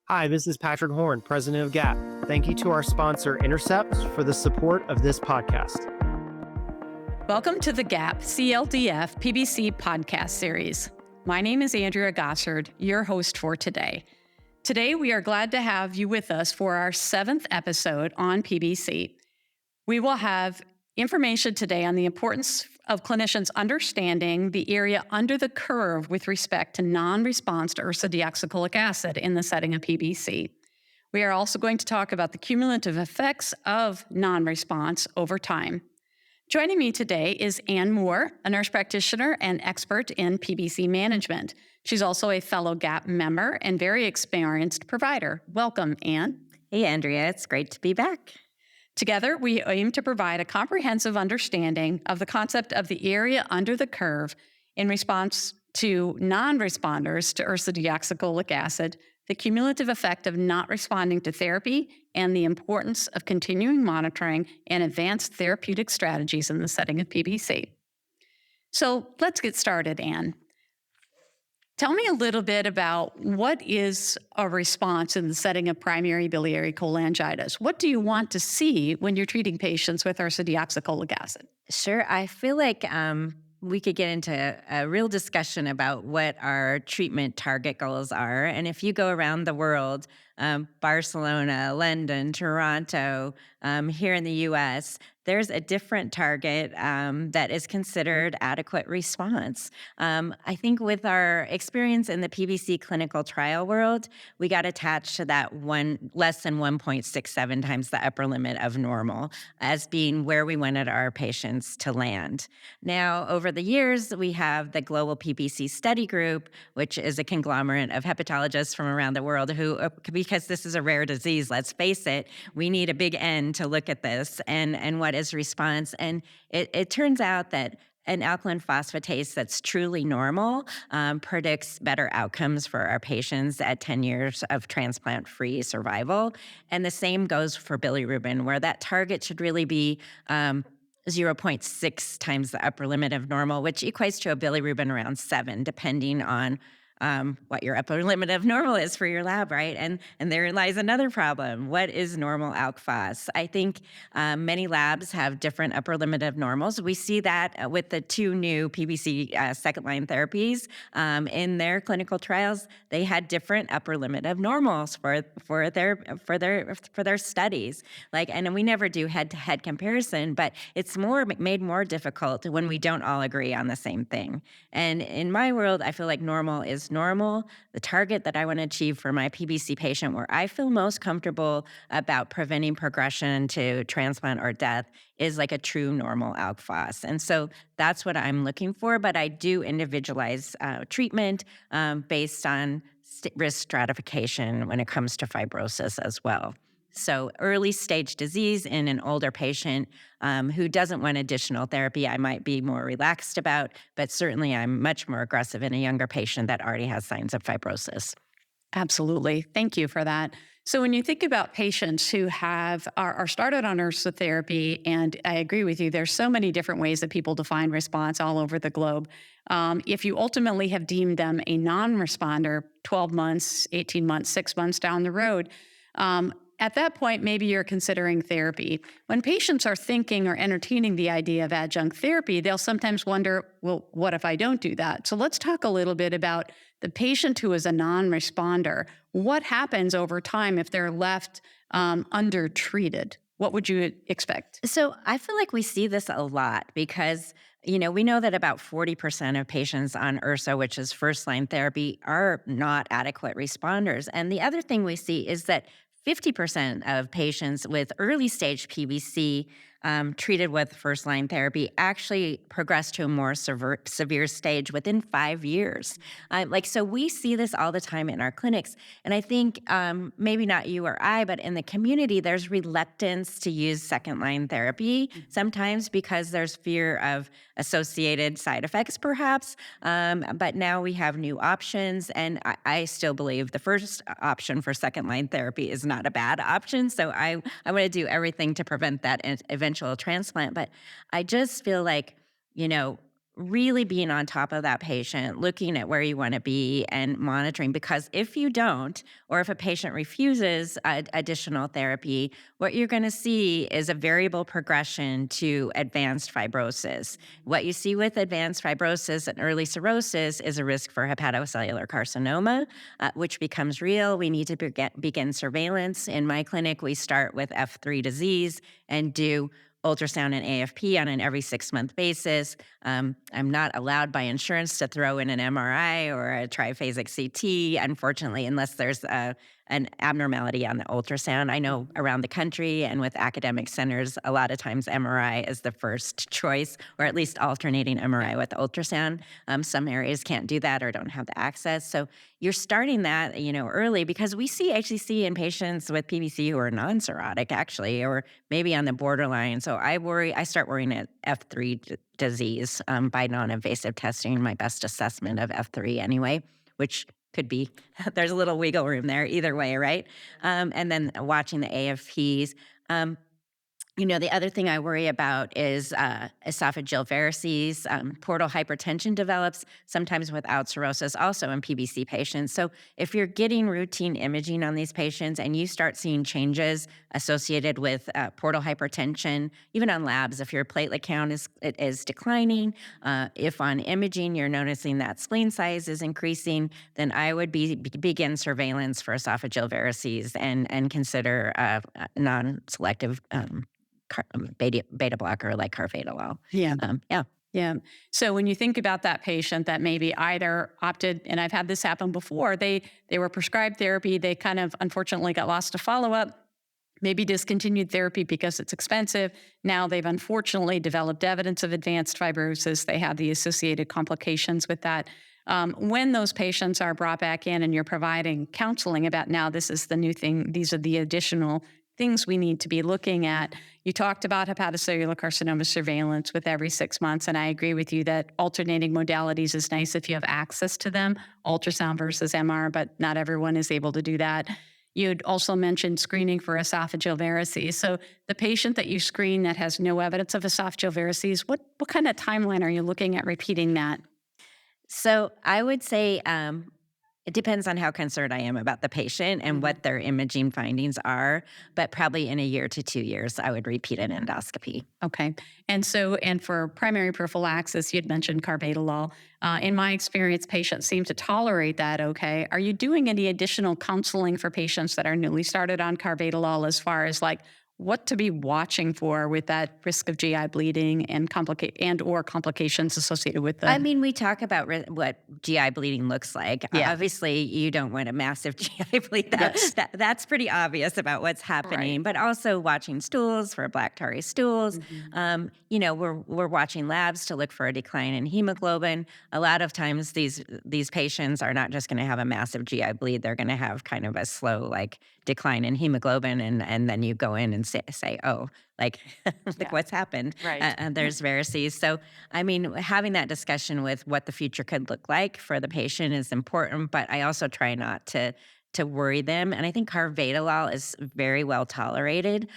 Hi, this is Patrick Horn, president of GHAPP. Thank you to our sponsor, Intercept, for the support of this podcast. Welcome to the GHAPP CLDF PBC podcast series. My name is Andrea Gossard, your host for today. Today, we are glad to have you with us for our 7th episode on PBC. We will have information today on the importance of clinicians understanding the area under the curve with respect to non-response to ursodeoxycholic acid in the setting of PBC. We are also going to talk about the cumulative effects of non-response over time. Joining me today is Ann Moore, a nurse practitioner and expert in PBC management. She's also a fellow GHAPP member and very experienced provider. Welcome, Ann. Hey, Andrea. It's great to be back. Together, we aim to provide a comprehensive understanding of the concept of the area under the curve in response to non-responders to ursodeoxycholic acid, the cumulative effect of not responding to therapy, and the importance of continuing monitoring and advanced therapeutic strategies in the setting of PBC. So let's get started, Ann. Tell me a little bit about what is a response in the setting of primary biliary cholangitis. What do you want to see when you're treating patients with ursodeoxycholic acid? Sure. I feel like we could get into a real discussion about what our treatment target goals are. And if you go around the world, Barcelona, London, Toronto, here in the US, there's a different target that is considered adequate response. I think with our experience in the PBC clinical trial world, we got attached to that less than 1.67 times the upper limit of normal as being where we wanted our patients to land. Now, over the years, we have the Global PBC Study Group, which is a conglomerate of hepatologists from around the world who, because this is a rare disease, let's face it, we need a big N to look at this and what is response. And it turns out that an alkaline phosphatase that's truly normal predicts better outcomes for our patients at 10 years of transplant-free survival. And the same goes for bilirubin, where that target should really be 0.6 times the upper limit of normal, which equates to a bilirubin around 7, depending on what your upper limit of normal is for your lab, right? And there lies another problem. What is normal alk phos? I think many labs have different upper limit of normals. We see that with the 2 new PBC second-line therapies in their clinical trials. They had different upper limit of normals for their studies. And we never do head-to-head comparison, but it's made more difficult when we don't all agree on the same thing. And in my world, I feel like normal is normal. The target that I want to achieve for my PBC patient, where I feel most comfortable about preventing progression to transplant or death, is like a true normal alk phos. And so that's what I'm looking for, but I do individualize treatment based on risk stratification when it comes to fibrosis as well. So early stage disease in an older patient who doesn't want additional therapy, I might be more relaxed about, but certainly I'm much more aggressive in a younger patient that already has signs of fibrosis. Absolutely. Thank you for that. So when you think about patients who are started on urso therapy, and I agree with you, there's so many different ways that people define response all over the globe. If you ultimately have deemed them a non-responder 12 months, 18 months, 6 months down the road, at that point, maybe you're considering therapy. When patients are thinking or entertaining the idea of adjunct therapy, they'll sometimes wonder, well, what if I don't do that? So let's talk a little bit about the patient who is a non-responder. What happens over time if they're left undertreated? What would you expect? So I feel like we see this a lot because, we know that about 40% of patients on URSO, which is first-line therapy, are not adequate responders. And the other thing we see is that 50% of patients with early stage PBC treated with first-line therapy actually progress to a more severe stage within 5 years. So we see this all the time in our clinics. And I think maybe not you or I, but in the community, there's reluctance to use second-line therapy, sometimes because there's fear of associated side effects, perhaps. But now we have new options, and I still believe the first option for second-line therapy is not a bad option. So I want to do everything to prevent that eventual transplant. But I just feel like, really being on top of that patient, looking at where you want to be and monitoring. Because if you don't, or if a patient refuses additional therapy, what you're going to see is a variable progression to advanced fibrosis. What you see with advanced fibrosis and early cirrhosis is a risk for hepatocellular carcinoma, which becomes real. We need to begin surveillance. In my clinic, we start with F3 disease and do ultrasound and AFP on an every 6-month basis. I'm not allowed by insurance to throw in an MRI or a triphasic CT, unfortunately, unless there's an abnormality on the ultrasound. I know around the country and with academic centers, a lot of times MRI is the first choice, or at least alternating MRI with ultrasound. Some areas can't do that or don't have the access. So you're starting that, early, because we see HCC in patients with PBC who are non-cirrhotic, actually, or maybe on the borderline. So I start worrying at F3 disease by non-invasive testing, my best assessment of F3 anyway, which could be, there's a little wiggle room there either way, right? And then watching the AFPs. The other thing I worry about is esophageal varices. Portal hypertension develops sometimes without cirrhosis, also in PBC patients. So if you're getting routine imaging on these patients and you start seeing changes associated with portal hypertension, even on labs, if your platelet count is declining, if on imaging you're noticing that spleen size is increasing, then I would begin surveillance for esophageal varices and consider non-selective beta blocker like carvedilol. Yeah. Yeah. Yeah. So when you think about that patient that maybe either opted, and I've had this happen before, they were prescribed therapy, they kind of unfortunately got lost to follow-up, maybe discontinued therapy because it's expensive. Now they've unfortunately developed evidence of advanced fibrosis. They have the associated complications with that. When those patients are brought back in and you're providing counseling about now this is the new thing, these are the additional things we need to be looking at. You talked about hepatocellular carcinoma surveillance with every 6 months, and I agree with you that alternating modalities is nice if you have access to them, ultrasound versus MR, but not everyone is able to do that. You'd also mentioned screening for esophageal varices. So the patient that you screen that has no evidence of esophageal varices, what kind of timeline are you looking at repeating that? So I would say it depends on how concerned I am about the patient and what their imaging findings are, but probably in a year to 2 years, I would repeat an endoscopy. Okay. And for primary prophylaxis, you'd mentioned carvedilol. In my experience, patients seem to tolerate that okay. Are you doing any additional counseling for patients that are newly started on carvedilol as far as like what to be watching for with that risk of GI bleeding and or complications associated with the... I mean, we talk about what GI bleeding looks like. Yeah. Obviously, you don't want a massive GI bleed. Yes. That's pretty obvious about what's happening. Right. But also watching stools for black tarry stools. We're watching labs to look for a decline in hemoglobin. A lot of times, these patients are not just going to have a massive GI bleed. They're going to have kind of a slow decline in hemoglobin, and then you go in and say, oh, what's happened? Right. And there's varices. So, I mean, having that discussion with what the future could look like for the patient is important, but I also try not to worry them. And I think carvedilol is very well tolerated.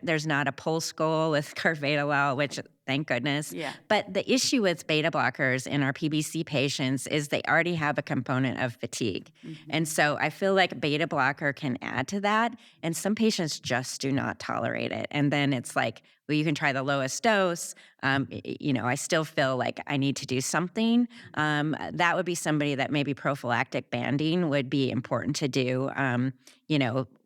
There's not a pulse goal with carvedilol, which thank goodness. Yeah. But the issue with beta blockers in our PBC patients is they already have a component of fatigue. And so I feel like beta blocker can add to that. And some patients just do not tolerate it. And then it's like, well, you can try the lowest dose. I still feel like I need to do something. That would be somebody that maybe prophylactic banding would be important to do,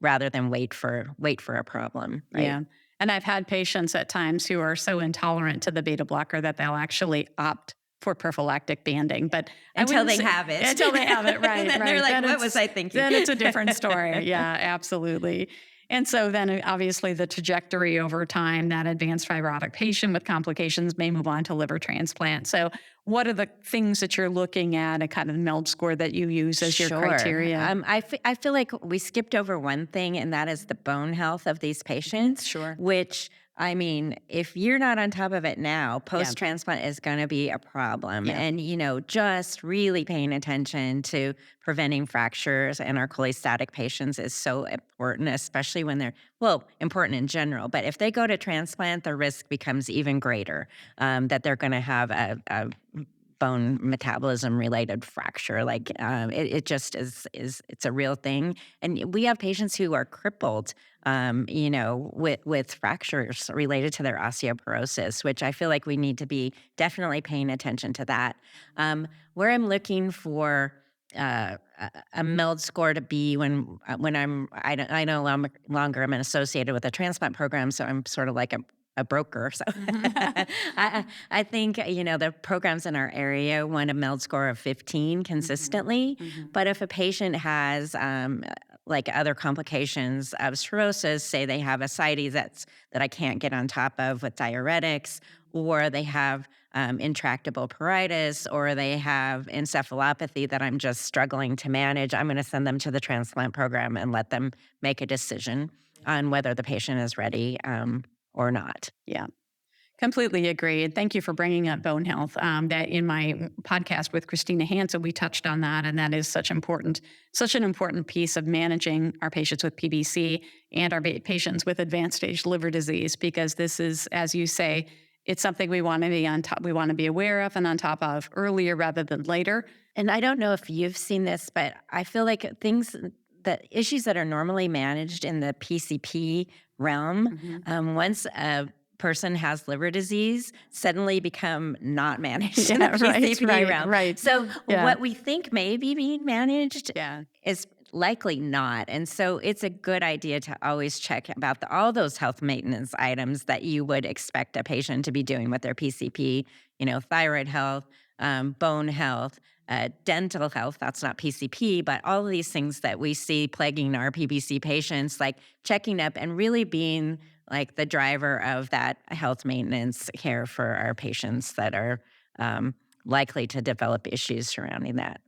rather than wait for a problem. Right? Yeah. And I've had patients at times who are so intolerant to the beta blocker that they'll actually opt for prophylactic banding. But until they have it. Until they have it, right. Then right. they're like, Then what was I thinking? Then it's a different story. Yeah, absolutely. And so then obviously the trajectory over time, that advanced fibrotic patient with complications may move on to liver transplant. So what are the things that you're looking at, a kind of MELD score that you use as your criteria? I feel like we skipped over one thing, and that is the bone health of these patients. Sure. Which I mean, if you're not on top of it now, post-transplant is going to be a problem. Yeah. And, just really paying attention to preventing fractures in our cholestatic patients is so important, especially when they're, important in general. But if they go to transplant, the risk becomes even greater that they're going to have a bone metabolism related fracture. Like it just it's a real thing. And we have patients who are crippled, with fractures related to their osteoporosis, which I feel like we need to be definitely paying attention to that. Where I'm looking for a MELD score to be when I no longer am associated with a transplant program, so I'm sort of like a broker. So I think, the programs in our area want a MELD score of 15 consistently. But if a patient has like other complications of cirrhosis, say they have ascites that I can't get on top of with diuretics, or they have intractable pruritus, or they have encephalopathy that I'm just struggling to manage, I'm going to send them to the transplant program and let them make a decision on whether the patient is ready or not. Yeah. Completely agree. And thank you for bringing up bone health. That in my podcast with Christina Hansen, we touched on that. And that is such an important piece of managing our patients with PBC and our patients with advanced stage liver disease, because this is, as you say, it's something we want to be on top, we want to be aware of and on top of earlier rather than later. And I don't know if you've seen this, but I feel like issues that are normally managed in the PCP realm, once a person has liver disease, suddenly become not managed in the PCP realm. Right. So what we think may be being managed is likely not. And so it's a good idea to always check about all those health maintenance items that you would expect a patient to be doing with their PCP, thyroid health, bone health, dental health. That's not PCP, but all of these things that we see plaguing our PBC patients, like checking up and really being like the driver of that health maintenance care for our patients that are likely to develop issues surrounding that.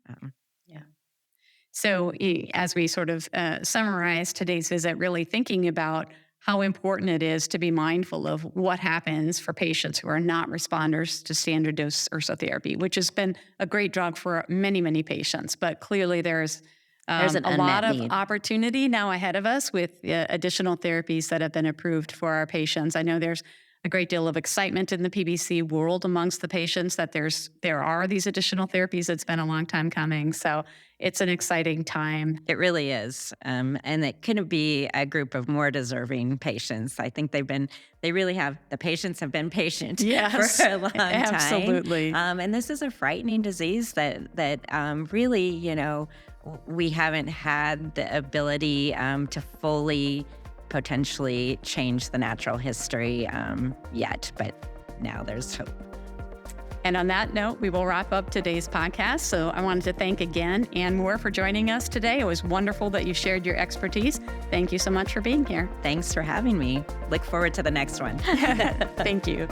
So as we sort of summarize today's visit, really thinking about how important it is to be mindful of what happens for patients who are not responders to standard dose ursotherapy, which has been a great drug for many, many patients. But clearly there's a lot of opportunity now ahead of us with additional therapies that have been approved for our patients. I know there's a great deal of excitement in the PBC world amongst the patients that there are these additional therapies. It's been a long time coming. So it's an exciting time. It really is. And it couldn't be a group of more deserving patients. I think the patients have been patient for a long time. Absolutely. And this is a frightening disease that really, we haven't had the ability to fully potentially change the natural history yet, but now there's hope. And on that note, we will wrap up today's podcast. So I wanted to thank again Ann Moore for joining us today. It was wonderful that you shared your expertise. Thank you so much for being here. Thanks for having me. Look forward to the next one. Thank you.